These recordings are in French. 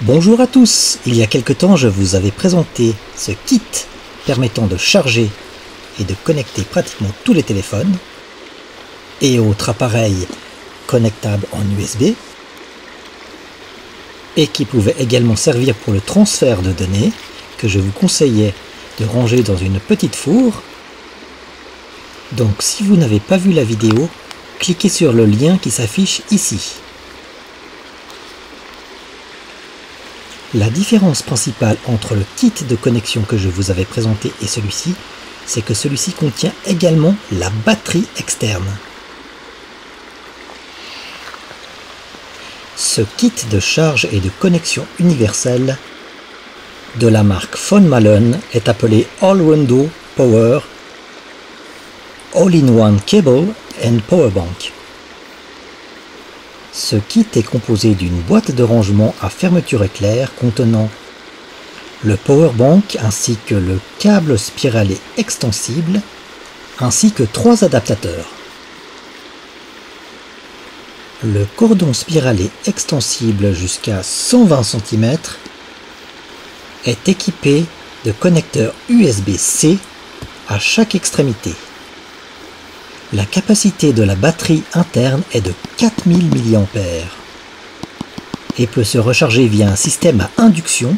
Bonjour à tous, il y a quelque temps je vous avais présenté ce kit permettant de charger et de connecter pratiquement tous les téléphones et autres appareils connectables en USB et qui pouvait également servir pour le transfert de données que je vous conseillais de ranger dans une petite fourre. Donc si vous n'avez pas vu la vidéo, cliquez sur le lien qui s'affiche ici. La différence principale entre le kit de connexion que je vous avais présenté et celui-ci, c'est que celui-ci contient également la batterie externe. Ce kit de charge et de connexion universelle de la marque Von Maleen est appelé All-Window Power All-in-One Cable and Power Bank. Ce kit est composé d'une boîte de rangement à fermeture éclair contenant le power bank ainsi que le câble spiralé extensible ainsi que 3 adaptateurs. Le cordon spiralé extensible jusqu'à 120 cm est équipé de connecteurs USB-C à chaque extrémité. La capacité de la batterie interne est de 4000 mAh et peut se recharger via un système à induction,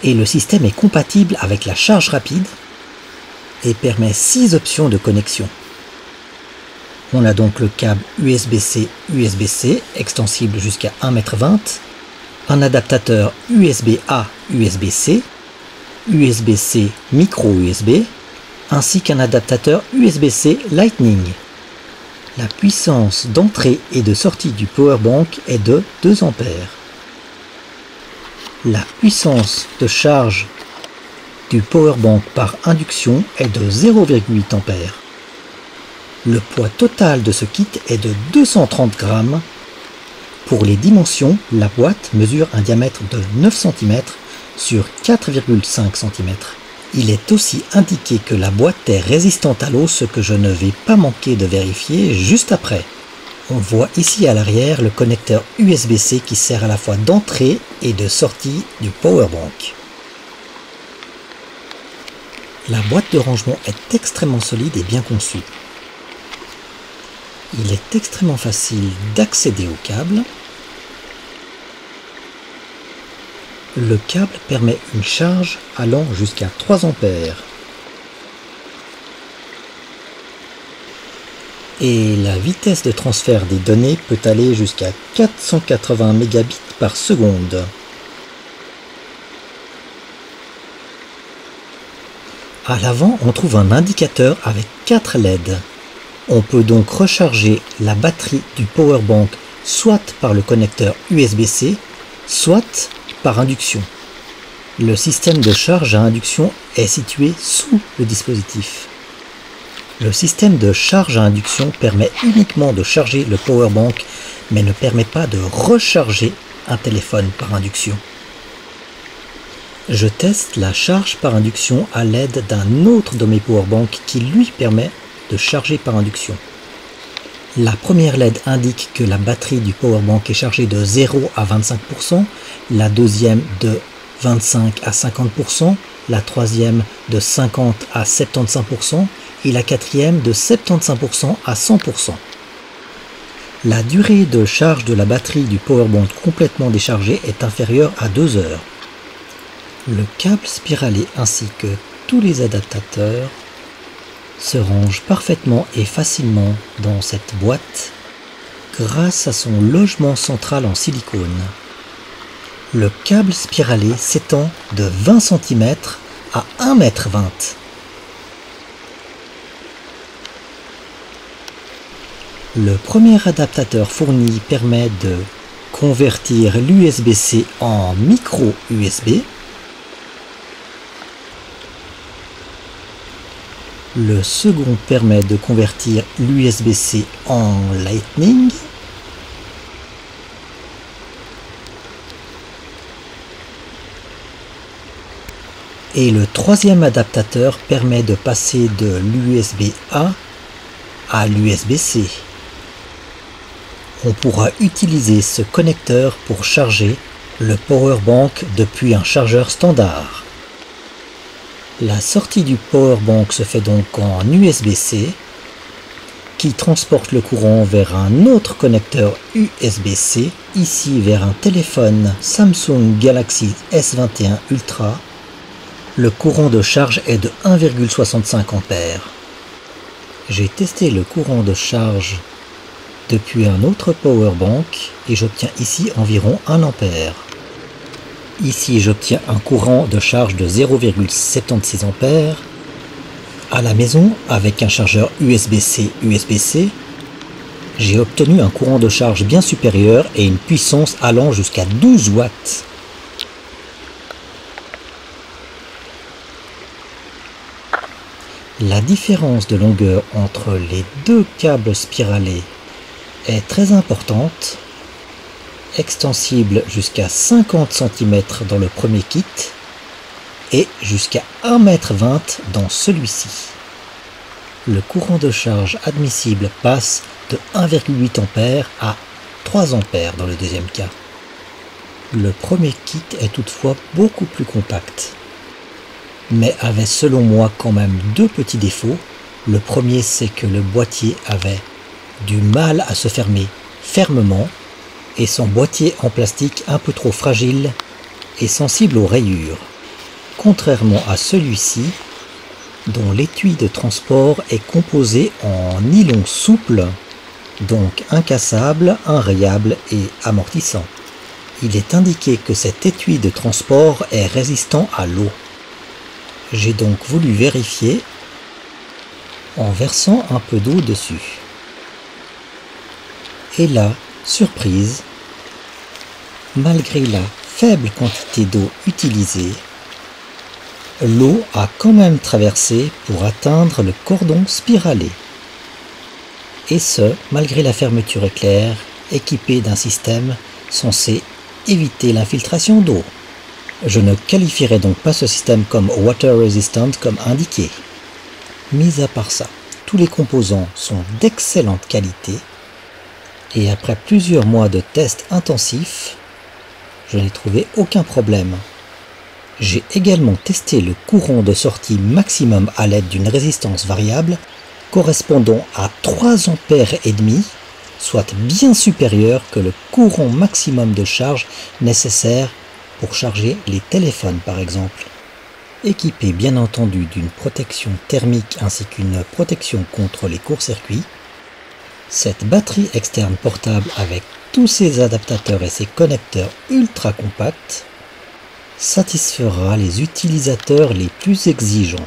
et le système est compatible avec la charge rapide et permet 6 options de connexion. On a donc le câble USB-C USB-C extensible jusqu'à 1,20 m, un adaptateur USB-A USB-C, USB-C micro USB, ainsi qu'un adaptateur USB-C Lightning. La puissance d'entrée et de sortie du powerbank est de 2 A. La puissance de charge du powerbank par induction est de 0,8 A. Le poids total de ce kit est de 230 g. Pour les dimensions, la boîte mesure un diamètre de 9 cm sur 4,5 cm. Il est aussi indiqué que la boîte est résistante à l'eau, ce que je ne vais pas manquer de vérifier juste après. On voit ici à l'arrière le connecteur USB-C qui sert à la fois d'entrée et de sortie du powerbank. La boîte de rangement est extrêmement solide et bien conçue. Il est extrêmement facile d'accéder au câble. Le câble permet une charge allant jusqu'à 3 A. Et la vitesse de transfert des données peut aller jusqu'à 480 mégabits par seconde. À l'avant, on trouve un indicateur avec 4 LED. On peut donc recharger la batterie du powerbank soit par le connecteur USB-C, soit par induction. Le système de charge à induction est situé sous le dispositif. Le système de charge à induction permet uniquement de charger le powerbank, mais ne permet pas de recharger un téléphone par induction. Je teste la charge par induction à l'aide d'un autre de mes powerbanks qui lui permet de charger par induction. La première LED indique que la batterie du powerbank est chargée de 0 à 25%, la deuxième de 25 à 50%, la troisième de 50 à 75% et la quatrième de 75% à 100%. La durée de charge de la batterie du powerbank complètement déchargée est inférieure à 2 heures. Le câble spiralé ainsi que tous les adaptateurs se range parfaitement et facilement dans cette boîte grâce à son logement central en silicone. Le câble spiralé s'étend de 20 cm à 1,20 m. Le premier adaptateur fourni permet de convertir l'USB-C en micro USB. Le second permet de convertir l'USB-C en Lightning. Et le troisième adaptateur permet de passer de l'USB-A à l'USB-C. On pourra utiliser ce connecteur pour charger le powerbank depuis un chargeur standard. La sortie du powerbank se fait donc en USB-C qui transporte le courant vers un autre connecteur USB-C, ici vers un téléphone Samsung Galaxy S21 Ultra. Le courant de charge est de 1,65 A. J'ai testé le courant de charge depuis un autre powerbank et j'obtiens ici environ 1 A. Ici j'obtiens un courant de charge de 0,76 A. À la maison, avec un chargeur USB-C USB-C, j'ai obtenu un courant de charge bien supérieur et une puissance allant jusqu'à 12 watts. La différence de longueur entre les deux câbles spiralés est très importante, extensible jusqu'à 50 cm dans le premier kit et jusqu'à 1,20 m dans celui-ci. Le courant de charge admissible passe de 1,8 A à 3 A dans le deuxième cas. Le premier kit est toutefois beaucoup plus compact, mais avait selon moi quand même deux petits défauts. Le premier, c'est que le boîtier avait du mal à se fermer fermement et son boîtier en plastique un peu trop fragile et sensible aux rayures. Contrairement à celui-ci, dont l'étui de transport est composé en nylon souple, donc incassable, enrayable et amortissant. Il est indiqué que cet étui de transport est résistant à l'eau. J'ai donc voulu vérifier en versant un peu d'eau dessus. Et là, surprise, malgré la faible quantité d'eau utilisée, l'eau a quand même traversé pour atteindre le cordon spiralé. Et ce, malgré la fermeture éclair, équipée d'un système censé éviter l'infiltration d'eau. Je ne qualifierais donc pas ce système comme water resistant comme indiqué. Mis à part ça, tous les composants sont d'excellente qualité et après plusieurs mois de tests intensifs, je n'ai trouvé aucun problème. J'ai également testé le courant de sortie maximum à l'aide d'une résistance variable correspondant à 3,5 A, soit bien supérieur que le courant maximum de charge nécessaire pour charger les téléphones par exemple. Équipé bien entendu d'une protection thermique ainsi qu'une protection contre les courts-circuits, cette batterie externe portable avec tous ses adaptateurs et ses connecteurs ultra compacts satisfera les utilisateurs les plus exigeants.